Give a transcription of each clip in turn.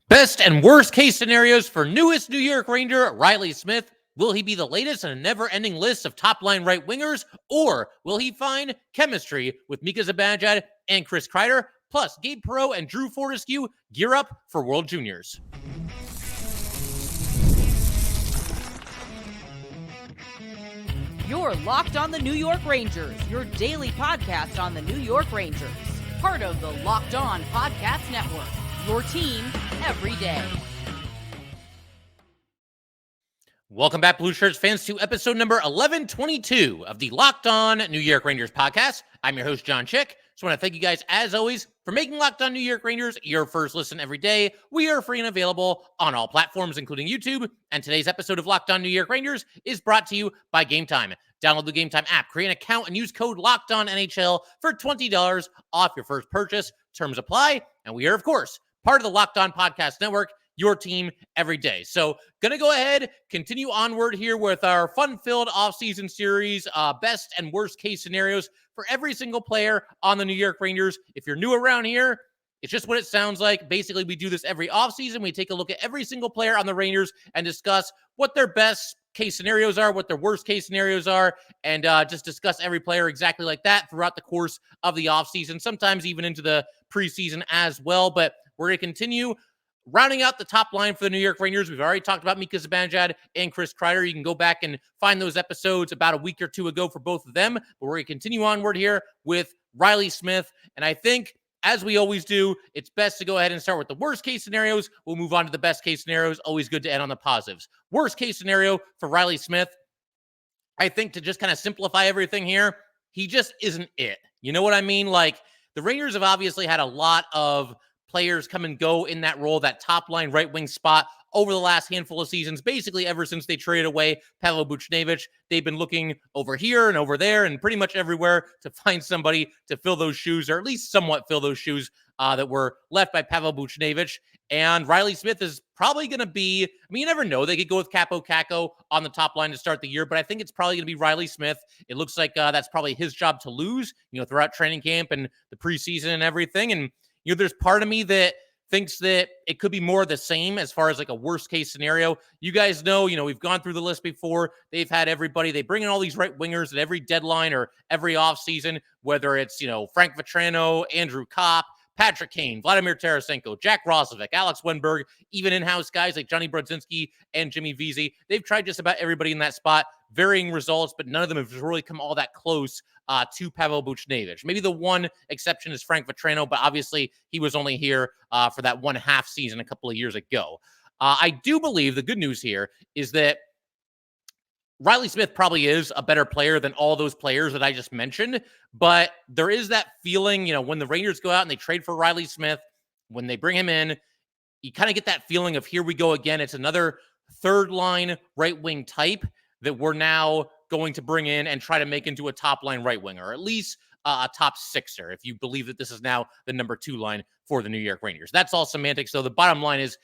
Best and worst case scenarios for newest New York Ranger Reilly Smith. Will he be the latest in a never-ending list of top-line right wingers, or will he find chemistry with Mika Zibanejad and Chris Kreider? Plus, Gabe Perreault and Drew Fortescue gear up for World Juniors. You're Locked on the New York Rangers, your daily podcast on the New York Rangers. Part of the Locked On Podcast Network, your team every day. Welcome back, Blue Shirts fans, to episode number 1122 of the Locked On New York Rangers podcast. I'm your host, John Chick. Just want to thank you guys, as always, for making Locked On New York Rangers your first listen every day. We are free and available on all platforms, including YouTube. And today's episode of Locked On New York Rangers is brought to you by Game Time. Download the Game Time app, create an account, and use code LOCKEDONNHL for $20 off your first purchase. Terms apply. And we are, of course, part of the Locked On Podcast Network, your team every day. So gonna go ahead, continue onward here with our fun-filled offseason series, best and worst case scenarios for every single player on the New York Rangers. If you're new around here, it's just what it sounds like. Basically, we do this every offseason. We take a look at every single player on the Rangers and discuss what their best case scenarios are, what their worst case scenarios are, and just discuss every player exactly like that throughout the course of the offseason, sometimes even into the preseason as well. But we're going to continue rounding out the top line for the New York Rangers. We've already talked about Mika Zibanejad and Chris Kreider. You can go back and find those episodes about a week or two ago for both of them. But we're going to continue onward here with Reilly Smith. And I think, as we always do, it's best to go ahead and start with the worst case scenarios. We'll move on to the best case scenarios. Always good to end on the positives. Worst case scenario for Reilly Smith, I think, to just kind of simplify everything here, he just isn't it. You know what I mean? Like, the Rangers have obviously had a lot of players come and go in that role, that top line right wing spot over the last handful of seasons, basically ever since they traded away Pavel Buchnevich. They've been looking over here and over there and pretty much everywhere to find somebody to fill those shoes, or at least somewhat fill those shoes that were left by Pavel Buchnevich. And Reilly Smith is probably going to be, I mean, you never know. They could go with Capo Caco on the top line to start the year, but I think it's probably going to be Reilly Smith. It looks like that's probably his job to lose, throughout training camp and the preseason and everything. And there's part of me that thinks that it could be more of the same as far as like a worst case scenario. You guys know, we've gone through the list before. They've had everybody. They bring in all these right wingers at every deadline or every offseason, whether it's, Frank Vatrano, Andrew Kopp, Patrick Kane, Vladimir Tarasenko, Jack Roslovic, Alex Wenberg, even in-house guys like Johnny Brodzinski and Jimmy Vesey. They've tried just about everybody in that spot, varying results, but none of them have really come all that close to Pavel Buchnevich. Maybe the one exception is Frank Vatrano, but obviously he was only here for that one half season a couple of years ago. I do believe the good news here is that Reilly Smith probably is a better player than all those players that I just mentioned, but there is that feeling, when the Rangers go out and they trade for Reilly Smith, when they bring him in, you kind of get that feeling of here we go again. It's another third line right wing type that we're now going to bring in and try to make into a top line right winger, or at least a top sixer, if you believe that this is now the number 2 line for the New York Rangers. That's all semantics. So the bottom line is,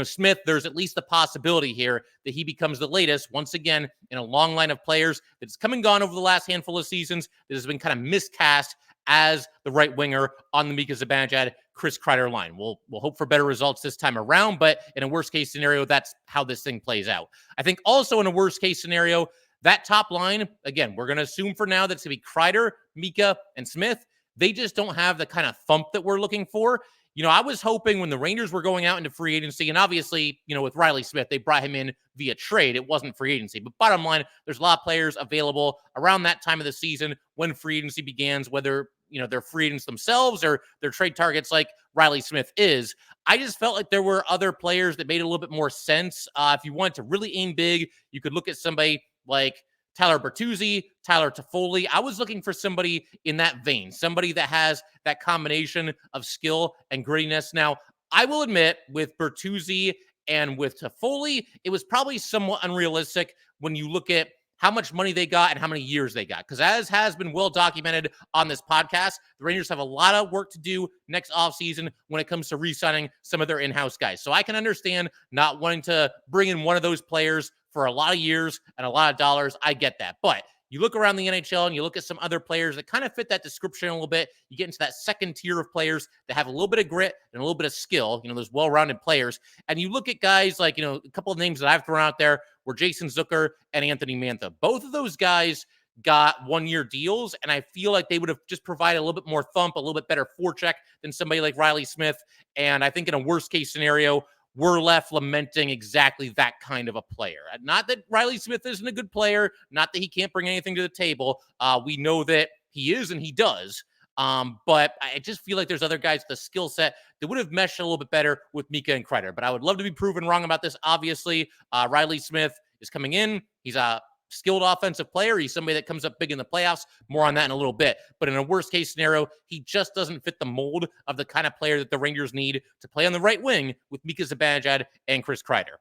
Smith, there's at least the possibility here that he becomes the latest, once again, in a long line of players that's come and gone over the last handful of seasons that has been kind of miscast as the right winger on the Mika Zibanejad, Chris Kreider line. We'll hope for better results this time around, but in a worst case scenario, that's how this thing plays out. I think also in a worst case scenario, that top line, again, we're going to assume for now that's going to be Kreider, Mika, and Smith. They just don't have the kind of thump that we're looking for. I was hoping when the Rangers were going out into free agency, and obviously, with Reilly Smith, they brought him in via trade. It wasn't free agency. But bottom line, there's a lot of players available around that time of the season when free agency begins, whether, they're free agents themselves or they're trade targets like Reilly Smith is. I just felt like there were other players that made a little bit more sense. If you wanted to really aim big, you could look at somebody like Tyler Bertuzzi, Tyler Toffoli. I was looking for somebody in that vein, somebody that has that combination of skill and grittiness. Now, I will admit, with Bertuzzi and with Toffoli, it was probably somewhat unrealistic when you look at how much money they got and how many years they got. Because as has been well documented on this podcast, the Rangers have a lot of work to do next offseason when it comes to re-signing some of their in-house guys. So I can understand not wanting to bring in one of those players for a lot of years and a lot of dollars. I get that. But you look around the NHL and you look at some other players that kind of fit that description a little bit. You get into that second tier of players that have a little bit of grit and a little bit of skill, those well-rounded players. And you look at guys like, a couple of names that I've thrown out there were Jason Zucker and Anthony Mantha. Both of those guys got one-year deals, and I feel like they would have just provided a little bit more thump, a little bit better forecheck than somebody like Reilly Smith. And I think in a worst-case scenario, we're left lamenting exactly that kind of a player. Not that Reilly Smith isn't a good player, not that he can't bring anything to the table. We know that he is, and he does. But I just feel like there's other guys with the skill set that would have meshed a little bit better with Mika and Kreider. But I would love to be proven wrong about this. Obviously, Reilly Smith is coming in. He's a skilled offensive player. He's somebody that comes up big in the playoffs. More on that in a little bit. But in a worst case scenario, he just doesn't fit the mold of the kind of player that the Rangers need to play on the right wing with Mika Zibanejad and Chris Kreider.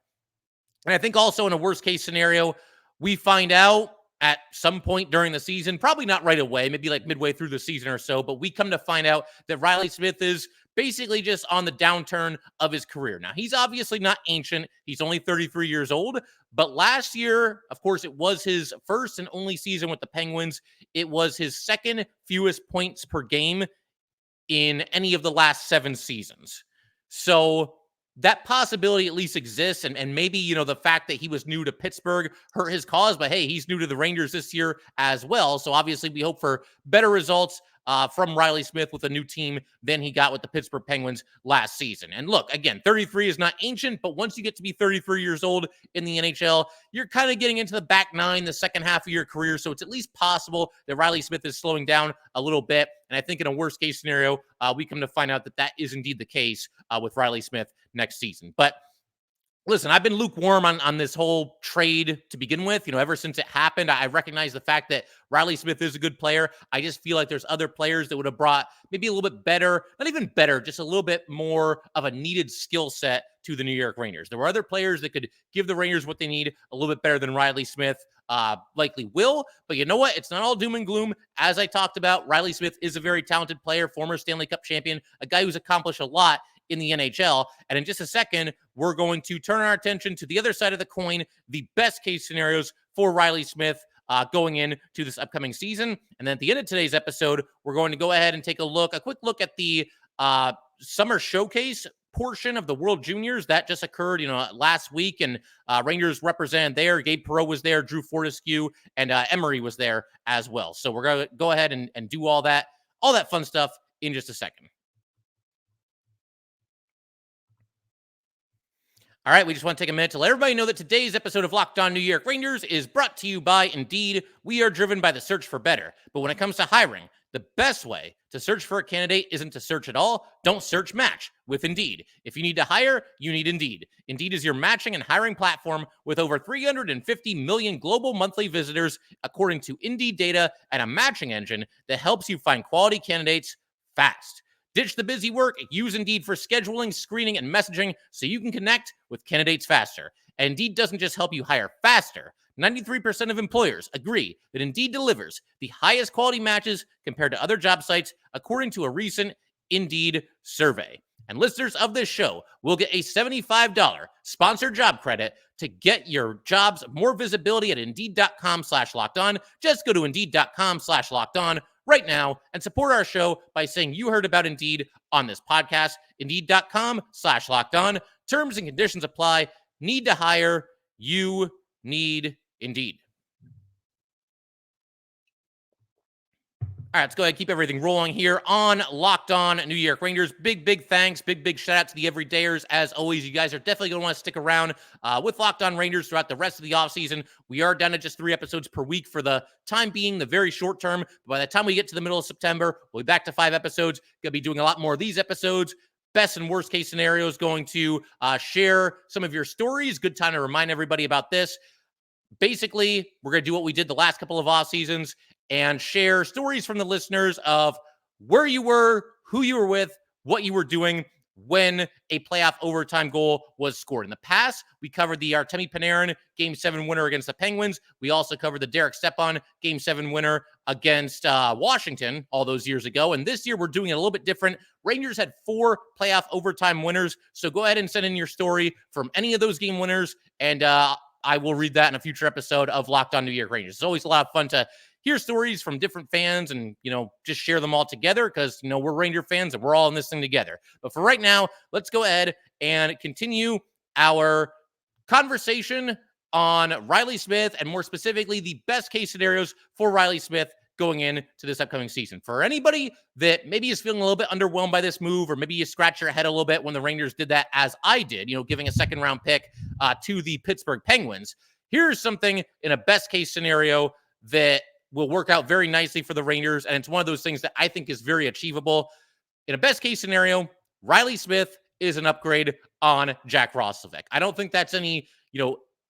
And I think also in a worst case scenario, we find out at some point during the season, probably not right away, maybe like midway through the season or so, but we come to find out that Reilly Smith is basically just on the downturn of his career. Now, he's obviously not ancient. He's only 33 years old. But last year, of course, it was his first and only season with the Penguins. It was his second fewest points per game in any of the last 7 seasons. So that possibility at least exists. And maybe, the fact that he was new to Pittsburgh hurt his cause. But hey, he's new to the Rangers this year as well. So obviously we hope for better results from Reilly Smith with a new team than he got with the Pittsburgh Penguins last season. And look, again, 33 is not ancient, but once you get to be 33 years old in the NHL, you're kind of getting into the back nine, the second half of your career. So it's at least possible that Reilly Smith is slowing down a little bit. And I think in a worst case scenario, we come to find out that that is indeed the case with Reilly Smith next season. But listen, I've been lukewarm on this whole trade to begin with. Ever since it happened, I recognize the fact that Reilly Smith is a good player. I just feel like there's other players that would have brought maybe a little bit better, not even better, just a little bit more of a needed skill set to the New York Rangers. There were other players that could give the Rangers what they need a little bit better than Reilly Smith likely will. But you know what? It's not all doom and gloom. As I talked about, Reilly Smith is a very talented player, former Stanley Cup champion, a guy who's accomplished a lot in the NHL. And in just a second, we're going to turn our attention to the other side of the coin, the best case scenarios for Reilly Smith going into this upcoming season. And then at the end of today's episode, we're going to go ahead and take a quick look at the summer showcase portion of the World Juniors that just occurred, last week, and Rangers represented there. Gabe Perreault was there, Drew Fortescue, and Emery was there as well. So we're going to go ahead and do all that fun stuff in just a second. All right, we just want to take a minute to let everybody know that today's episode of Locked On New York Rangers is brought to you by Indeed. We are driven by the search for better. But when it comes to hiring, the best way to search for a candidate isn't to search at all. Don't search, match with Indeed. If you need to hire, you need Indeed. Indeed is your matching and hiring platform with over 350 million global monthly visitors, according to Indeed data, and a matching engine that helps you find quality candidates fast. Ditch the busy work. Use Indeed for scheduling, screening, and messaging so you can connect with candidates faster. And Indeed doesn't just help you hire faster. 93% of employers agree that Indeed delivers the highest quality matches compared to other job sites, according to a recent Indeed survey. And listeners of this show will get a $75 sponsored job credit to get your jobs more visibility at Indeed.com/lockedon. Just go to Indeed.com/lockedon right now and support our show by saying you heard about Indeed on this podcast. Indeed.com/lockedon. Terms and conditions apply. Need to hire. You need Indeed. All right, let's go ahead and keep everything rolling here on Locked On New York Rangers. Big thanks. Big shout out to the everydayers. As always, you guys are definitely going to want to stick around with Locked On Rangers throughout the rest of the offseason. We are down to just 3 episodes per week for the time being, the very short term. By the time we get to the middle of September, we'll be back to 5 episodes. Going to be doing a lot more of these episodes. Best and worst case scenarios, going to share some of your stories. Good time to remind everybody about this. Basically, we're going to do what we did the last couple of off seasons and share stories from the listeners of where you were, who you were with, what you were doing when a playoff overtime goal was scored. In the past, we covered the Artemi Panarin Game 7 winner against the Penguins. We also covered the Derek Stepan Game 7 winner against Washington all those years ago. And this year, we're doing it a little bit different. Rangers had 4 playoff overtime winners. So go ahead and send in your story from any of those game winners, and I will read that in a future episode of Locked On New York Rangers. It's always a lot of fun to hear stories from different fans and, just share them all together because, we're Ranger fans and we're all in this thing together. But for right now, let's go ahead and continue our conversation on Reilly Smith and more specifically the best case scenarios for Reilly Smith going into this upcoming season. For anybody that maybe is feeling a little bit underwhelmed by this move, or maybe you scratch your head a little bit when the Rangers did that, as I did, giving a second round pick to the Pittsburgh Penguins. Here's something in a best case scenario that will work out very nicely for the Rangers. And it's one of those things that I think is very achievable. In a best case scenario, Reilly Smith is an upgrade on Jack Roslovic. I don't think that's any,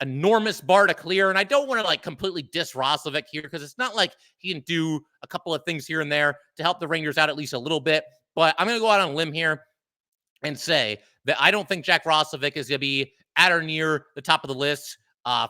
enormous bar to clear. And I don't want to completely diss Roslovic here because it's not like he can do a couple of things here and there to help the Rangers out at least a little bit. But I'm going to go out on a limb here and say that I don't think Jack Roslovic is going to be at or near the top of the list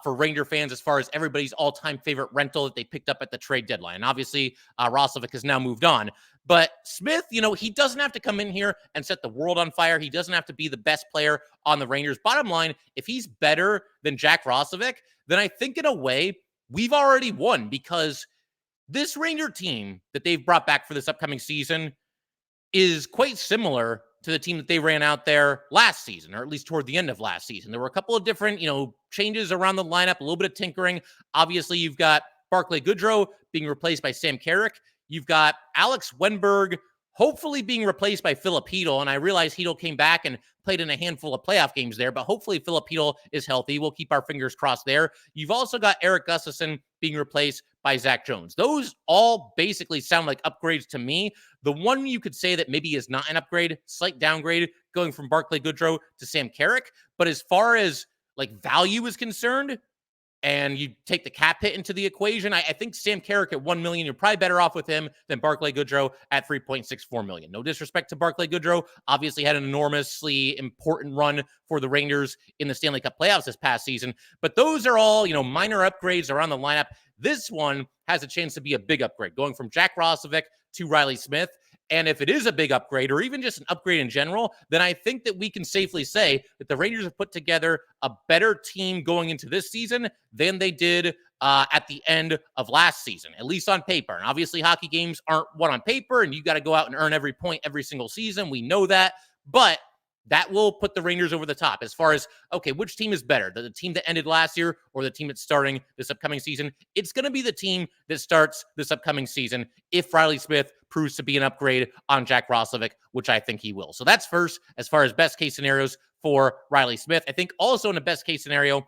for Ranger fans as far as everybody's all-time favorite rental that they picked up at the trade deadline. And obviously, Roslovic has now moved on. But Smith, he doesn't have to come in here and set the world on fire. He doesn't have to be the best player on the Rangers. Bottom line, if he's better than Jack Roslovic, then I think in a way we've already won because this Ranger team that they've brought back for this upcoming season is quite similar to the team that they ran out there last season, or at least toward the end of last season. There were a couple of different, changes around the lineup, a little bit of tinkering. Obviously, you've got Barclay Goodrow being replaced by Sam Carrick. You've got Alex Wenberg hopefully being replaced by Philip Hedl. And I realize Hedl came back and played in a handful of playoff games there, but hopefully Philip Hedl is healthy. We'll keep our fingers crossed there. You've also got Eric Gustafsson being replaced by Zach Jones. Those all basically sound like upgrades to me. The one you could say that maybe is not an upgrade, slight downgrade, going from Barclay Goodrow to Sam Carrick. But as far as value is concerned, and you take the cap hit into the equation, I think Sam Carrick at $1 million, you're probably better off with him than Barclay Goodrow at $3.64 million. No disrespect to Barclay Goodrow, obviously had an enormously important run for the Rangers in the Stanley Cup playoffs this past season, but those are all, minor upgrades around the lineup. This one has a chance to be a big upgrade, going from Jack Roslovic to Reilly Smith. And if it is a big upgrade, or even just an upgrade in general, then I think that we can safely say that the Rangers have put together a better team going into this season than they did at the end of last season, at least on paper. And obviously, hockey games aren't won on paper, and you got to go out and earn every point every single season. We know that. But that will put the Rangers over the top as far as, okay, which team is better? The team that ended last year or the team that's starting this upcoming season? It's going to be the team that starts this upcoming season if Reilly Smith proves to be an upgrade on Jack Roslovic, which I think he will. So that's first as far as best case scenarios for Reilly Smith. I think also in a best case scenario,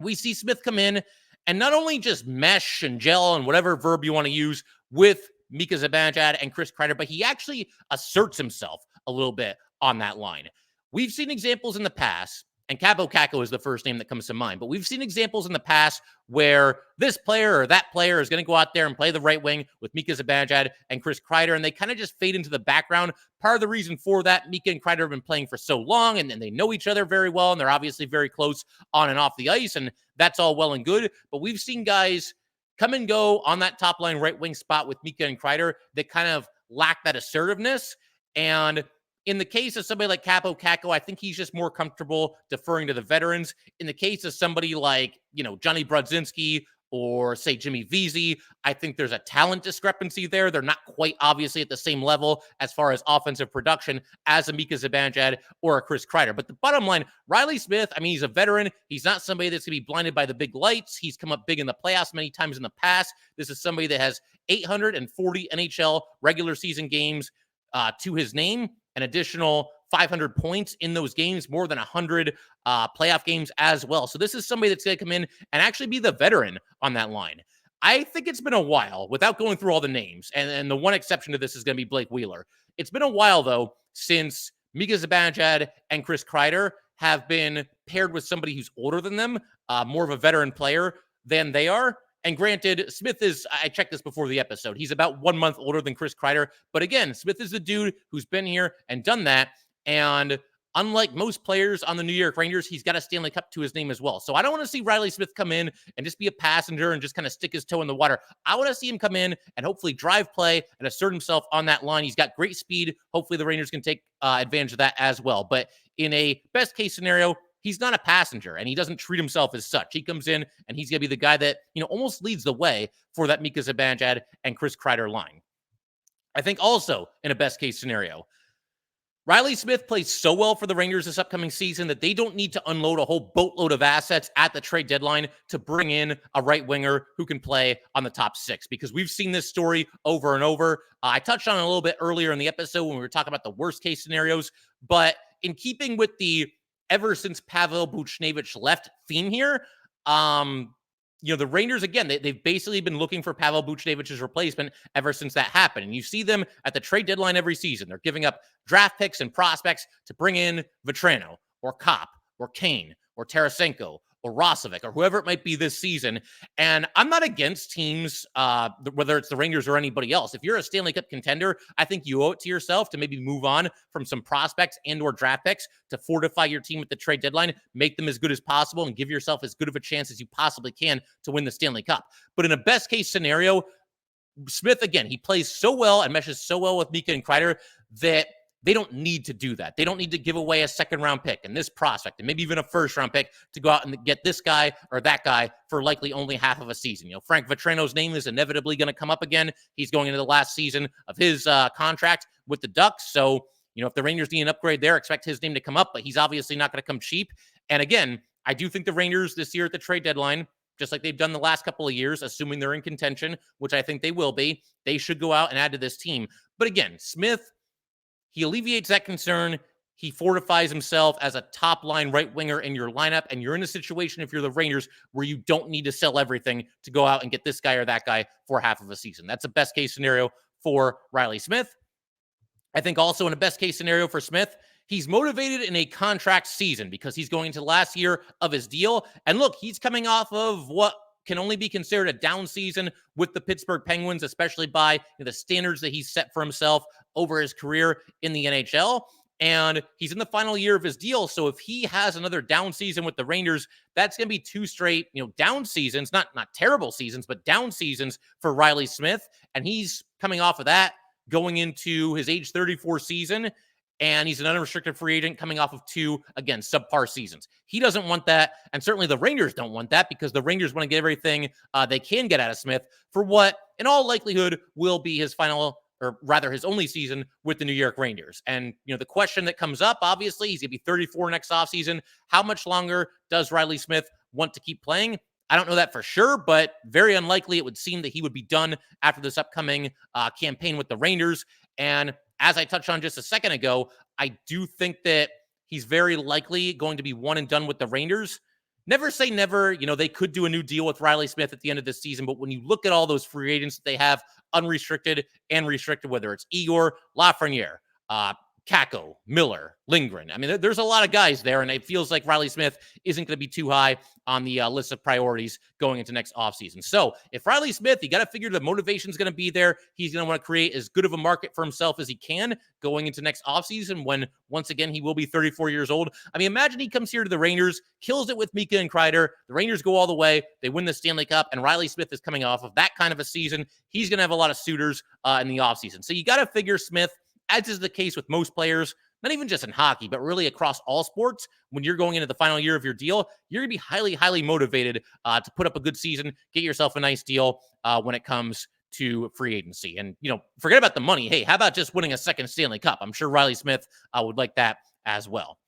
we see Smith come in and not only just mesh and gel and whatever verb you want to use with Mika Zibanejad and Chris Kreider, but he actually asserts himself a little bit on that line. We've seen examples in the past, and Kaapo Kakko is the first name that comes to mind, but we've seen examples in the past where this player or that player is going to go out there and play the right wing with Mika Zibanejad and Chris Kreider, and they kind of just fade into the background. Part of the reason for that, Mika and Kreider have been playing for so long, and they know each other very well, and they're obviously very close on and off the ice, and that's all well and good, but we've seen guys come and go on that top line right wing spot with Mika and Kreider that kind of lack that assertiveness. And in the case of somebody like Kaapo Kakko, I think he's just more comfortable deferring to the veterans. In the case of somebody like, Johnny Brodzinski or say Jimmy Vesey, I think there's a talent discrepancy there. They're not quite obviously at the same level as far as offensive production as a Mika Zibanejad or a Chris Kreider. But the bottom line, Reilly Smith, he's a veteran. He's not somebody that's going to be blinded by the big lights. He's come up big in the playoffs many times in the past. This is somebody that has 840 NHL regular season games to his name, an additional 500 points in those games, more than 100 playoff games as well. So this is somebody that's going to come in and actually be the veteran on that line. I think it's been a while, without going through all the names, and the one exception to this is going to be Blake Wheeler. It's been a while, though, since Mika Zibanejad and Chris Kreider have been paired with somebody who's older than them, more of a veteran player than they are. And granted, Smith is, I checked this before the episode, he's about 1 month older than Chris Kreider. But again, Smith is the dude who's been here and done that. And unlike most players on the New York Rangers, he's got a Stanley Cup to his name as well. So I don't want to see Reilly Smith come in and just be a passenger and just kind of stick his toe in the water. I want to see him come in and hopefully drive play and assert himself on that line. He's got great speed. Hopefully the Rangers can take advantage of that as well. But in a best case scenario, he's not a passenger, and he doesn't treat himself as such. He comes in, and he's going to be the guy that, almost leads the way for that Mika Zibanejad and Chris Kreider line. I think also, in a best-case scenario, Reilly Smith plays so well for the Rangers this upcoming season that they don't need to unload a whole boatload of assets at the trade deadline to bring in a right winger who can play on the top six, because we've seen this story over and over. I touched on it a little bit earlier in the episode when we were talking about the worst case scenarios, but in keeping with the ever since Pavel Buchnevich left theme here, the Rangers, again, they've basically been looking for Pavel Buchnevich's replacement ever since that happened. And you see them at the trade deadline every season. They're giving up draft picks and prospects to bring in Vetrano or Kopp or Kane or Tarasenko or Rosovic or whoever it might be this season. And I'm not against teams, whether it's the Rangers or anybody else. If you're a Stanley Cup contender, I think you owe it to yourself to maybe move on from some prospects and or draft picks to fortify your team at the trade deadline, make them as good as possible, and give yourself as good of a chance as you possibly can to win the Stanley Cup. But in a best case scenario, Smith, again, he plays so well and meshes so well with Mika and Kreider that they don't need to do that. They don't need to give away a second-round pick and this prospect and maybe even a first-round pick to go out and get this guy or that guy for likely only half of a season. Frank Vetrano's name is inevitably going to come up again. He's going into the last season of his contract with the Ducks. So, if the Rangers need an upgrade there, expect his name to come up, but he's obviously not going to come cheap. And again, I do think the Rangers this year at the trade deadline, just like they've done the last couple of years, assuming they're in contention, which I think they will be, they should go out and add to this team. But again, Smith, he alleviates that concern. He fortifies himself as a top-line right winger in your lineup, and you're in a situation, if you're the Rangers, where you don't need to sell everything to go out and get this guy or that guy for half of a season. That's a best-case scenario for Reilly Smith. I think also in a best-case scenario for Smith, he's motivated in a contract season because he's going into the last year of his deal. And look, he's coming off of what can only be considered a down season with the Pittsburgh Penguins, especially by the standards that he's set for himself over his career in the NHL. And he's in the final year of his deal. So if he has another down season with the Rangers, that's going to be two straight, down seasons, not terrible seasons, but down seasons for Reilly Smith. And he's coming off of that, going into his age 34 season. And he's an unrestricted free agent coming off of two, again, subpar seasons. He doesn't want that. And certainly the Rangers don't want that, because the Rangers want to get everything they can get out of Smith for what, in all likelihood, will be his final, or rather his only season with the New York Rangers. And, the question that comes up, obviously, he's going to be 34 next offseason. How much longer does Reilly Smith want to keep playing? I don't know that for sure, but very unlikely it would seem that he would be done after this upcoming campaign with the Rangers. And as I touched on just a second ago, I do think that he's very likely going to be one and done with the Rangers. Never say never. They could do a new deal with Reilly Smith at the end of this season, but when you look at all those free agents that they have, unrestricted and restricted, whether it's Igor, Lafreniere, Kakko, Miller, Lindgren. I mean, there's a lot of guys there, and it feels like Reilly Smith isn't going to be too high on the list of priorities going into next offseason. So if Reilly Smith, you got to figure the motivation's going to be there. He's going to want to create as good of a market for himself as he can going into next offseason when, once again, he will be 34 years old. I mean, imagine he comes here to the Rangers, kills it with Mika and Kreider. The Rangers go all the way. They win the Stanley Cup, and Reilly Smith is coming off of that kind of a season. He's going to have a lot of suitors in the offseason. So you got to figure Smith, as is the case with most players, not even just in hockey, but really across all sports, when you're going into the final year of your deal, you're going to be highly, highly motivated to put up a good season, get yourself a nice deal when it comes to free agency. And, forget about the money. Hey, how about just winning a second Stanley Cup? I'm sure Reilly Smith would like that as well.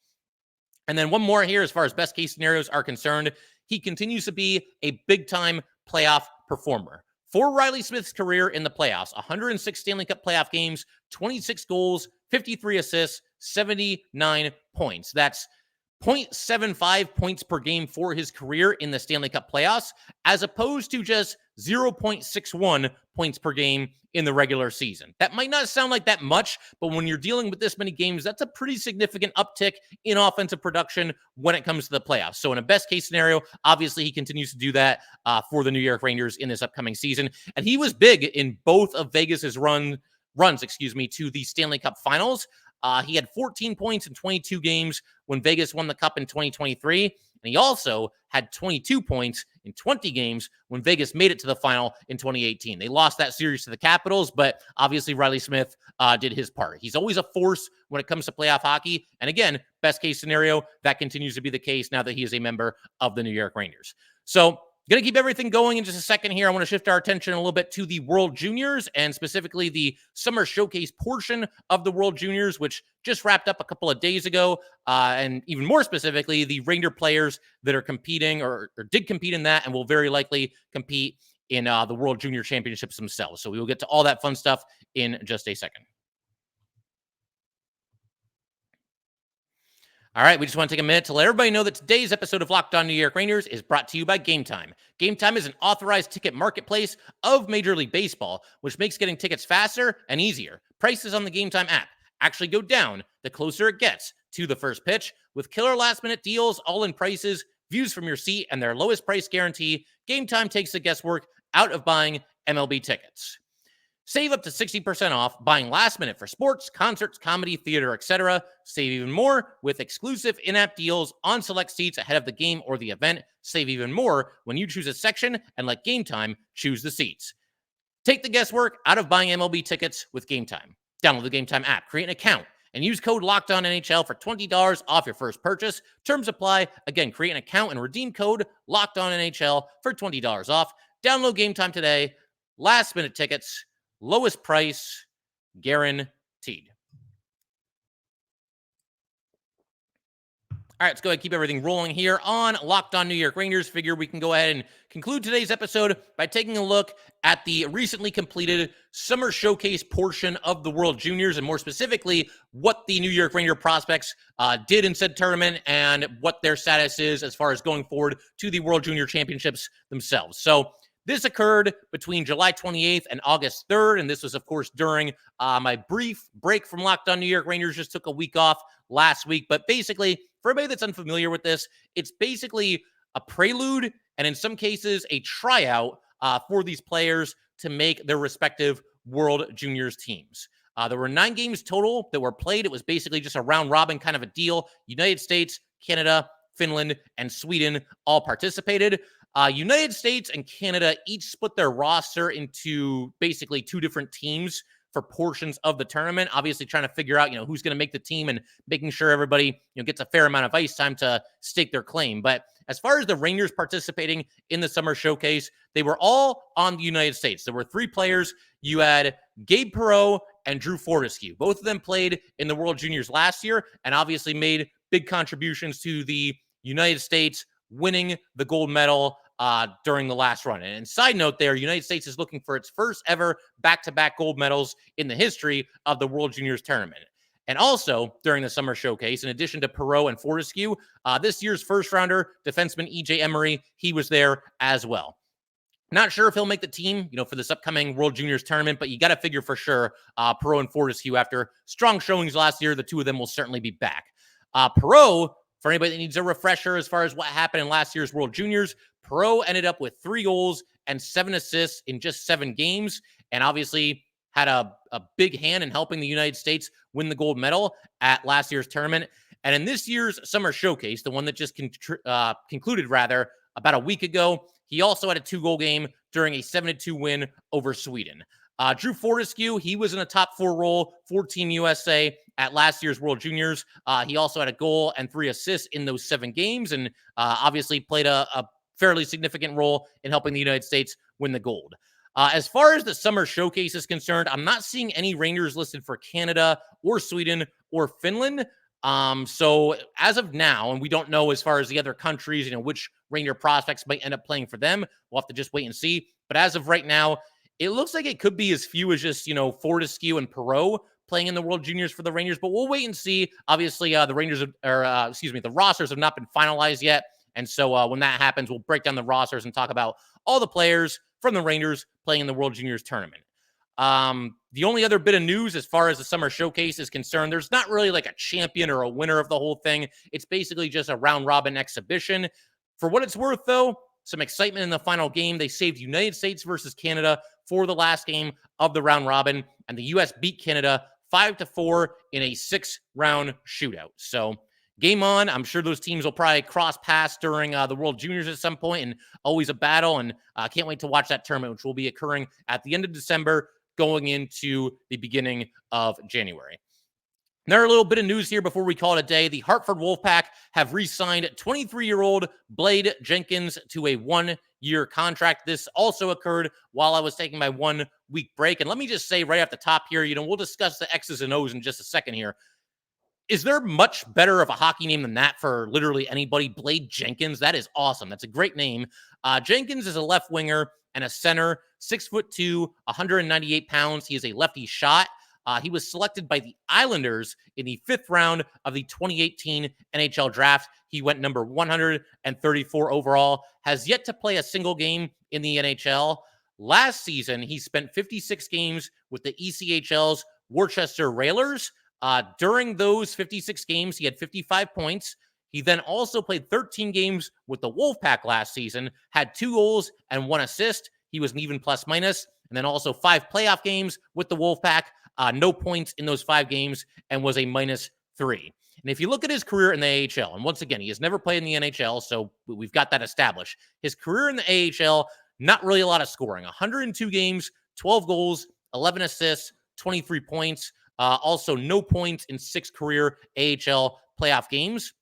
And then one more here, as far as best case scenarios are concerned, he continues to be a big-time playoff performer. For Reilly Smith's career in the playoffs, 106 Stanley Cup playoff games, 26 goals, 53 assists, 79 points. That's 0.75 points per game for his career in the Stanley Cup playoffs, as opposed to just 0.61 points per game in the regular season. That might not sound like that much, but when you're dealing with this many games, that's a pretty significant uptick in offensive production when it comes to the playoffs. So in a best case scenario, obviously he continues to do that for the New York Rangers in this upcoming season. And he was big in both of Vegas's runs to the Stanley Cup finals. He had 14 points in 22 games when Vegas won the Cup in 2023. And he also had 22 points in 20 games when Vegas made it to the final in 2018. They lost that series to the Capitals, but obviously Reilly Smith did his part. He's always a force when it comes to playoff hockey. And again, best case scenario, that continues to be the case now that he is a member of the New York Rangers. So going to keep everything going in just a second here. I want to shift our attention a little bit to the World Juniors and specifically the Summer Showcase portion of the World Juniors, which just wrapped up a couple of days ago. And even more specifically, the Ranger players that are competing or did compete in that and will very likely compete in the World Junior Championships themselves. So we will get to all that fun stuff in just a second. All right, we just want to take a minute to let everybody know that today's episode of Locked On New York Rangers is brought to you by Game Time. Game Time is an authorized ticket marketplace of Major League Baseball, which makes getting tickets faster and easier. Prices on the Game Time app actually go down the closer it gets to the first pitch. With killer last-minute deals, all-in prices, views from your seat, and their lowest price guarantee, Game Time takes the guesswork out of buying MLB tickets. Save up to 60% off buying last minute for sports, concerts, comedy, theater, etc. Save even more with exclusive in-app deals on select seats ahead of the game or the event. Save even more when you choose a section and let Game Time choose the seats. Take the guesswork out of buying MLB tickets with Game Time. Download the Game Time app, create an account, and use code LOCKEDONNHL for $20 off your first purchase. Terms apply. Again, create an account and redeem code LOCKEDONNHL for $20 off. Download Game Time today. Last minute tickets. Lowest price, guaranteed. All right, let's go ahead and keep everything rolling here on Locked On New York Rangers. Figure we can go ahead and conclude today's episode by taking a look at the recently completed Summer Showcase portion of the World Juniors, and more specifically, what the New York Ranger prospects did in said tournament and what their status is as far as going forward to the World Junior Championships themselves. So this occurred between July 28th and August 3rd, and this was, of course, during my brief break from Locked On New York Rangers. Just took a week off last week, but basically, for everybody that's unfamiliar with this, it's basically a prelude and in some cases a tryout for these players to make their respective World Juniors teams. There were 9 games total that were played. It was basically just a round-robin kind of a deal. United States, Canada, Finland, and Sweden all participated. United States and Canada each split their roster into basically 2 different teams for portions of the tournament, obviously trying to figure out, who's going to make the team and making sure everybody, gets a fair amount of ice time to stake their claim. But as far as the Rangers participating in the Summer Showcase, they were all on the United States. There were 3 players. You had Gabe Perreault and Drew Fortescue. Both of them played in the World Juniors last year and obviously made big contributions to the United States winning the gold medal during the last run. And side note there, United States is looking for its first ever back-to-back gold medals in the history of the World Juniors tournament. And also, during the Summer Showcase, in addition to Perreault and Fortescue, this year's first-rounder, defenseman E.J. Emery, he was there as well. Not sure if he'll make the team, for this upcoming World Juniors tournament, but you got to figure for sure Perreault and Fortescue, after strong showings last year, the 2 of them will certainly be back. Perreault, for anybody that needs a refresher as far as what happened in last year's World Juniors, Perreault ended up with 3 goals and 7 assists in just 7 games, and obviously had a big hand in helping the United States win the gold medal at last year's tournament. And in this year's Summer Showcase, the one that just concluded about a week ago, he also had a 2-goal game during a 7-2 win over Sweden. Drew Fortescue, he was in a top 4 role for Team USA at last year's World Juniors. He also had a goal and 3 assists in those 7 games, and obviously played a fairly significant role in helping the United States win the gold. As far as the Summer Showcase is concerned, I'm not seeing any Rangers listed for Canada or Sweden or Finland. So as of now, and we don't know as far as the other countries, which Ranger prospects might end up playing for them. We'll have to just wait and see. But as of right now, it looks like it could be as few as just, Fortescue and Perreault playing in the World Juniors for the Rangers, but we'll wait and see. Obviously, the rosters have not been finalized yet. And so when that happens, we'll break down the rosters and talk about all the players from the Rangers playing in the World Juniors tournament. The only other bit of news as far as the Summer Showcase is concerned, there's not really like a champion or a winner of the whole thing. It's basically just a round-robin exhibition. For what it's worth, though, some excitement in the final game. They saved United States versus Canada for the last game of the round-robin, and the U.S. beat Canada 5-4 in a 6-round shootout. So game on. I'm sure those teams will probably cross paths during the World Juniors at some point, and always a battle. And I can't wait to watch that tournament, which will be occurring at the end of December, going into the beginning of January. Another little bit of news here before we call it a day. The Hartford Wolfpack have re-signed 23-year-old Blade Jenkins to a 1-year contract. This also occurred while I was taking my 1-week break. And let me just say right off the top here, we'll discuss the X's and O's in just a second here. Is there much better of a hockey name than that for literally anybody? Blade Jenkins. That is awesome. That's a great name. Jenkins is a left winger and a center, 6'2", 198 pounds. He is a lefty shot. He was selected by the Islanders in the 5th round of the 2018 NHL draft. He went number 134 overall, has yet to play a single game in the NHL. Last season, he spent 56 games with the ECHL's Worcester Railers. During those 56 games, he had 55 points. He then also played 13 games with the Wolfpack last season, had 2 goals and 1 assist. He was an even plus minus. And then also 5 playoff games with the Wolfpack. No points in those 5 games and was a -3. And if you look at his career in the AHL, and once again, he has never played in the NHL, so we've got that established. His career in the AHL, not really a lot of scoring. 102 games, 12 goals, 11 assists, 23 points. Also, no points in 6 career AHL playoff games.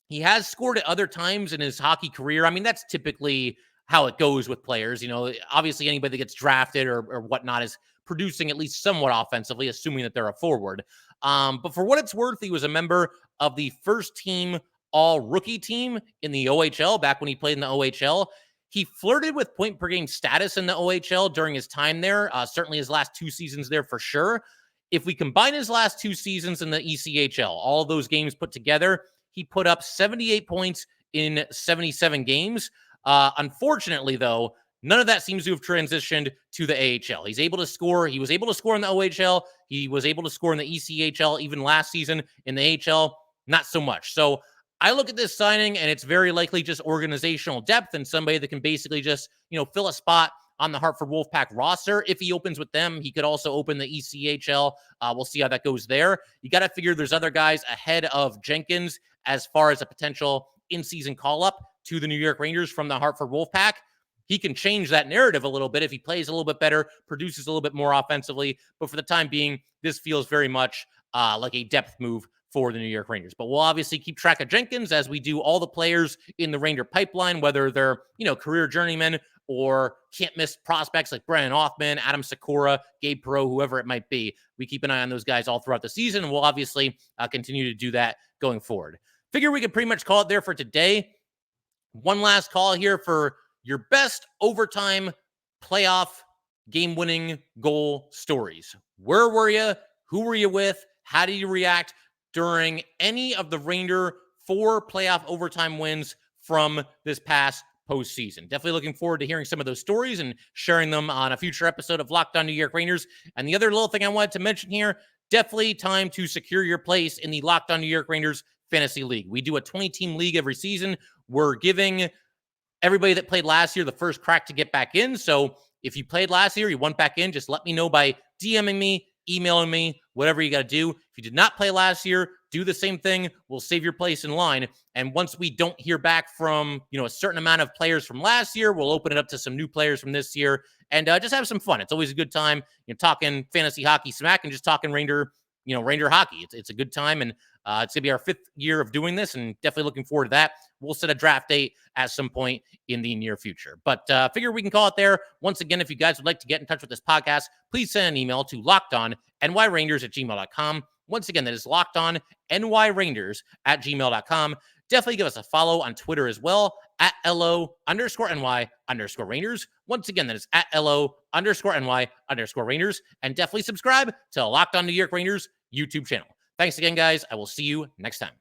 He has scored at other times in his hockey career. I mean, that's typically how it goes with players. Obviously anybody that gets drafted or whatnot is producing at least somewhat offensively, assuming that they're a forward. But for what it's worth, he was a member of the first team all-rookie team in the OHL back when he played in the OHL. He flirted with point per game status in the OHL during his time there, certainly his last 2 seasons there for sure. If we combine his last 2 seasons in the ECHL, all of those games put together, he put up 78 points in 77 games. Unfortunately, though, none of that seems to have transitioned to the AHL. He's able to score. He was able to score in the OHL. He was able to score in the ECHL even last season. In the AHL, not so much. So I look at this signing, and it's very likely just organizational depth and somebody that can basically just, fill a spot on the Hartford Wolfpack roster. If he opens with them, he could also open the ECHL. We'll see how that goes there. You got to figure there's other guys ahead of Jenkins as far as a potential in-season call-up to the New York Rangers from the Hartford Wolfpack. He can change that narrative a little bit if he plays a little bit better, produces a little bit more offensively. But for the time being, this feels very much like a depth move for the New York Rangers. But we'll obviously keep track of Jenkins as we do all the players in the Ranger pipeline, whether they're, career journeymen or can't miss prospects like Brennan Othman, Adam Sikora, Gabe Perreault, whoever it might be. We keep an eye on those guys all throughout the season, and we'll obviously continue to do that going forward. Figure we could pretty much call it there for today. One last call here for your best overtime playoff game-winning goal stories. Where were you? Who were you with? How did you react during any of the Ranger 4 playoff overtime wins from this past postseason? Definitely looking forward to hearing some of those stories and sharing them on a future episode of Locked On New York Rangers. And the other little thing I wanted to mention here, definitely time to secure your place in the Locked On New York Rangers Fantasy League. We do a 20-team league every season. We're giving everybody that played last year the first crack to get back in. So if you played last year, you went back in, just let me know by DMing me, emailing me, whatever you got to do. If you did not play last year, do the same thing. We'll save your place in line. And once we don't hear back from, a certain amount of players from last year, we'll open it up to some new players from this year and just have some fun. It's always a good time, talking fantasy hockey smack and just talking Ranger hockey. It's a good time. And it's going to be our 5th year of doing this, and definitely looking forward to that. We'll set a draft date at some point in the near future. But figure we can call it there. Once again, if you guys would like to get in touch with this podcast, please send an email to lockedonnyrangers@gmail.com. Once again, that is lockedonnyrangers@gmail.com. Definitely give us a follow on Twitter as well, @LO_NY_Rangers. Once again, that is @LO_NY_Rangers. And definitely subscribe to Locked On New York Rangers YouTube channel. Thanks again, guys. I will see you next time.